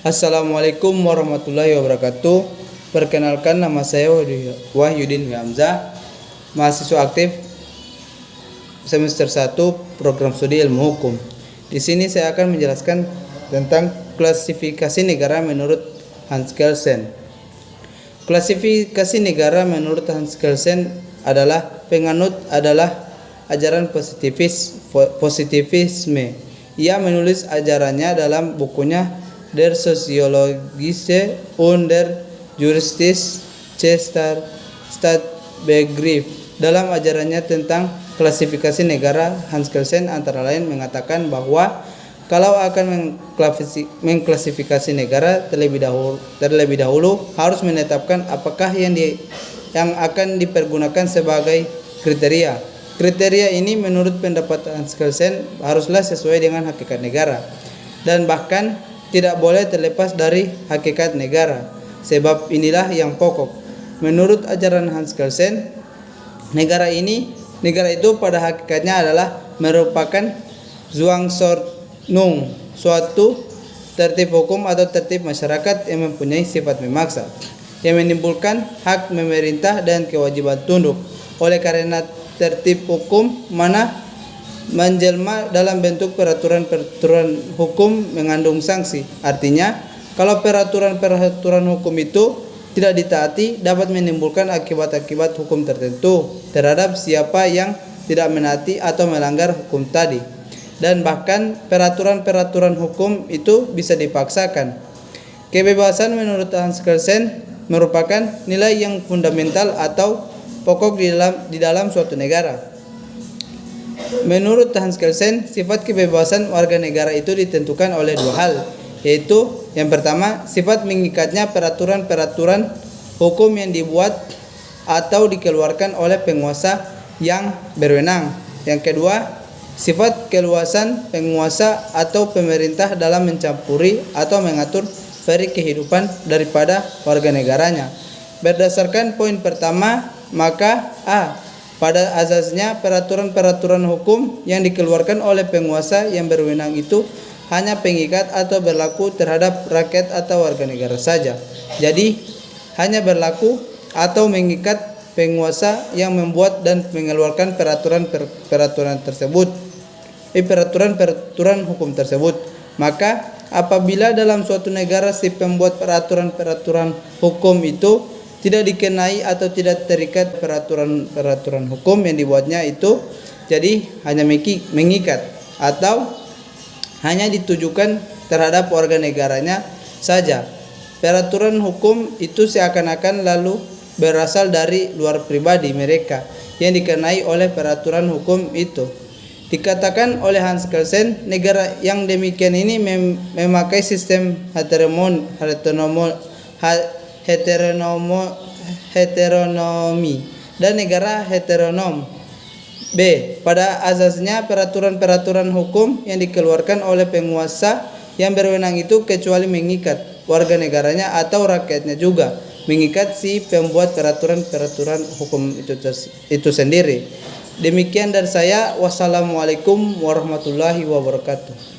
Assalamualaikum warahmatullahi wabarakatuh. Perkenalkan, nama saya Wahyudin Hamzah, mahasiswa aktif semester 1 program studi ilmu hukum. Di sini saya akan menjelaskan tentang klasifikasi negara menurut Hans Kelsen. Klasifikasi negara menurut Hans Kelsen adalah penganut adalah ajaran positivisme. Ia menulis ajarannya dalam bukunya Der Soziologische und der Juristische Staatsbegriff. Dalam ajarannya tentang klasifikasi negara, Hans Kelsen antara lain mengatakan bahwa kalau akan mengklasifikasi negara, terlebih dahulu harus menetapkan apakah yang akan dipergunakan sebagai kriteria. Kriteria ini menurut pendapat Hans Kelsen haruslah sesuai dengan hakikat negara dan bahkan tidak boleh terlepas dari hakikat negara. Sebab inilah yang pokok. Menurut ajaran Hans Kelsen, negara itu pada hakikatnya adalah merupakan Zwangsordnung, suatu tertib hukum atau tertib masyarakat yang mempunyai sifat memaksa, yang menimbulkan hak memerintah dan kewajiban tunduk. Oleh karena tertib hukum mana menjelma dalam bentuk peraturan hukum mengandung sanksi. Artinya, kalau peraturan hukum itu tidak ditaati, dapat menimbulkan akibat-akibat hukum tertentu terhadap siapa yang tidak menaati atau melanggar hukum tadi. Dan bahkan peraturan hukum itu bisa dipaksakan. Kebebasan menurut Hans Kelsen merupakan nilai yang fundamental atau pokok di dalam suatu negara. Menurut Hans Kelsen, sifat kebebasan warga negara itu ditentukan oleh dua hal, yaitu yang pertama, sifat mengikatnya peraturan hukum yang dibuat atau dikeluarkan oleh penguasa yang berwenang. Yang kedua, sifat keluasan penguasa atau pemerintah dalam mencampuri atau mengatur sfera kehidupan daripada warga negaranya. Berdasarkan poin pertama, maka pada asasnya peraturan hukum yang dikeluarkan oleh penguasa yang berwenang itu hanya pengikat atau berlaku terhadap rakyat atau warga negara saja. Jadi hanya berlaku atau mengikat penguasa yang membuat dan mengeluarkan peraturan hukum tersebut. Maka apabila dalam suatu negara si pembuat peraturan hukum itu tidak dikenai atau tidak terikat peraturan hukum yang dibuatnya itu, jadi hanya mengikat atau hanya ditujukan terhadap warga negaranya saja. Peraturan hukum itu seakan-akan lalu berasal dari luar pribadi mereka yang dikenai oleh peraturan hukum itu. Dikatakan oleh Hans Kelsen, negara yang demikian ini memakai sistem heteronomi dan negara heteronom. B. Pada asasnya peraturan hukum yang dikeluarkan oleh penguasa yang berwenang itu kecuali mengikat warga negaranya atau rakyatnya juga mengikat si pembuat peraturan hukum itu sendiri. Demikian dari saya. Wassalamualaikum warahmatullahi wabarakatuh.